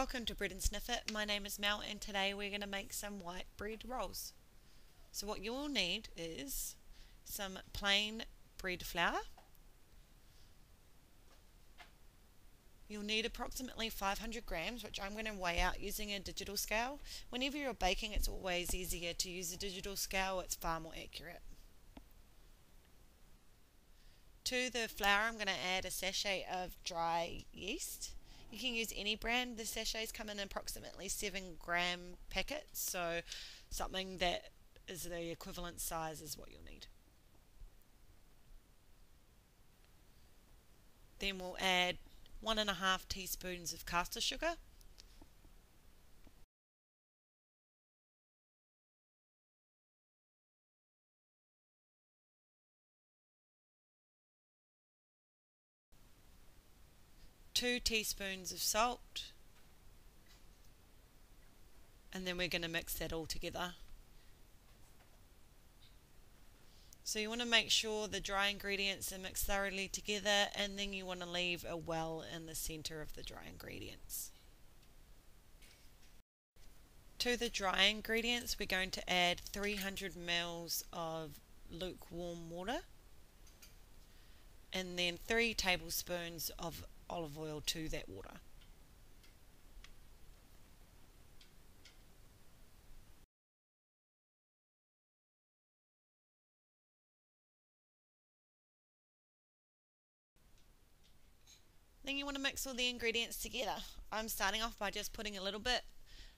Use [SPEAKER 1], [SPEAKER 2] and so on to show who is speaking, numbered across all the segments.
[SPEAKER 1] Welcome to Bread and Sniff It. My name is Mel and today we're going to make some white bread rolls. So what you will need is some plain bread flour. You'll need approximately 500 grams, which I'm going to weigh out using a digital scale. Whenever you're baking, it's always easier to use a digital scale. It's far more accurate. To the flour, I'm going to add a sachet of dry yeast. You can use any brand. The sachets come in approximately 7-gram packets, so something that is the equivalent size is what you'll need. Then we'll add 1.5 teaspoons of caster sugar. Two teaspoons of salt, and then we're going to mix that all together. So you want to make sure the dry ingredients are mixed thoroughly together, and then you want to leave a well in the center of the dry ingredients. To the dry ingredients, we're going to add 300 ml of lukewarm water, and then 3 tablespoons of olive oil to that water. Then you want to mix all the ingredients together. I'm starting off by just putting a little bit,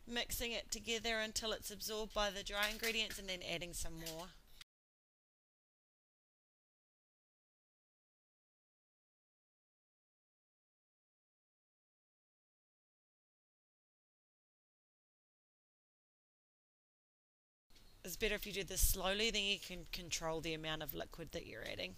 [SPEAKER 1] mixing it together until it's absorbed by the dry ingredients, and then adding some more. It's better if you do this slowly, then you can control the amount of liquid that you're adding.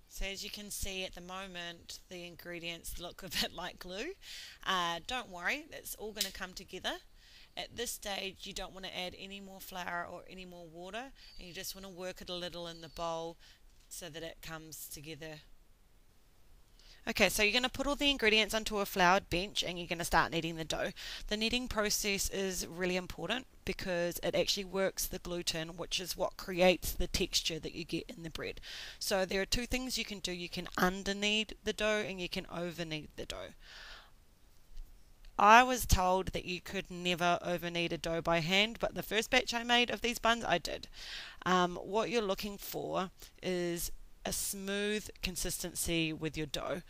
[SPEAKER 1] So as you can see at the moment, the ingredients look a bit like glue. Don't worry, it's all going to come together. At this stage, you don't want to add any more flour or any more water, and you just want to work it a little in the bowl so that it comes together. Okay, so you're going to put all the ingredients onto a floured bench and you're going to start kneading the dough. The kneading process is really important because it actually works the gluten, which is what creates the texture that you get in the bread. So there are two things you can do. You can under knead the dough and you can over knead the dough. I was told that you could never over knead a dough by hand, but the first batch I made of these buns, I did. What you're looking for is a smooth consistency with your dough.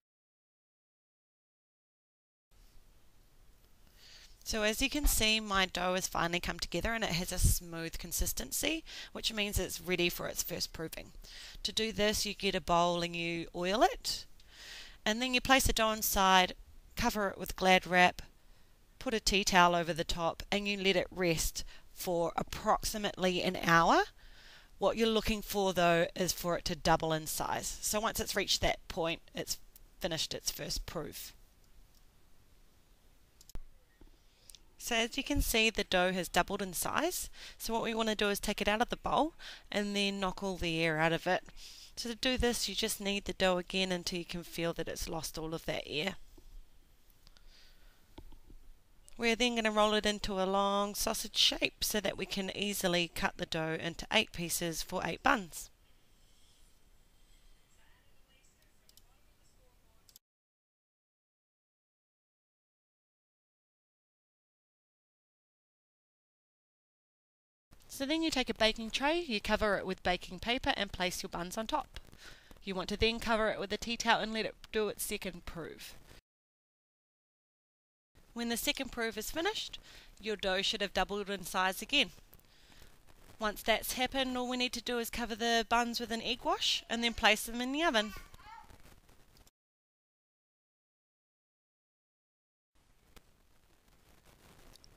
[SPEAKER 1] So as you can see, my dough has finally come together and it has a smooth consistency, which means it's ready for its first proofing. To do this, you get a bowl and you oil it, and then you place the dough inside, cover it with Glad wrap, put a tea towel over the top, and you let it rest for approximately an hour. What you're looking for though is for it to double in size. So once it's reached that point, it's finished its first proof. So as you can see, the dough has doubled in size. So what we want to do is take it out of the bowl and then knock all the air out of it. So to do this, you just knead the dough again until you can feel that it's lost all of that air. We're then going to roll it into a long sausage shape so that we can easily cut the dough into 8 pieces for 8 buns. So then you take a baking tray, you cover it with baking paper and place your buns on top. You want to then cover it with a tea towel and let it do its second proof. When the second proof is finished, your dough should have doubled in size again. Once that's happened, all we need to do is cover the buns with an egg wash and then place them in the oven.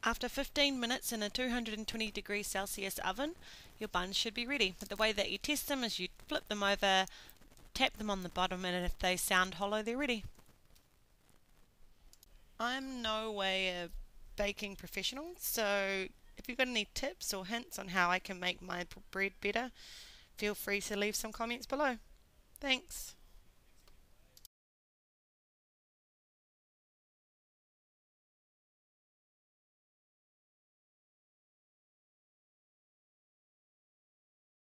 [SPEAKER 1] After 15 minutes in a 220 degrees Celsius oven, your buns should be ready. But the way that you test them is you flip them over, tap them on the bottom, and if they sound hollow, they're ready. I'm no way a baking professional, so if you've got any tips or hints on how I can make my bread better, feel free to leave some comments below. Thanks.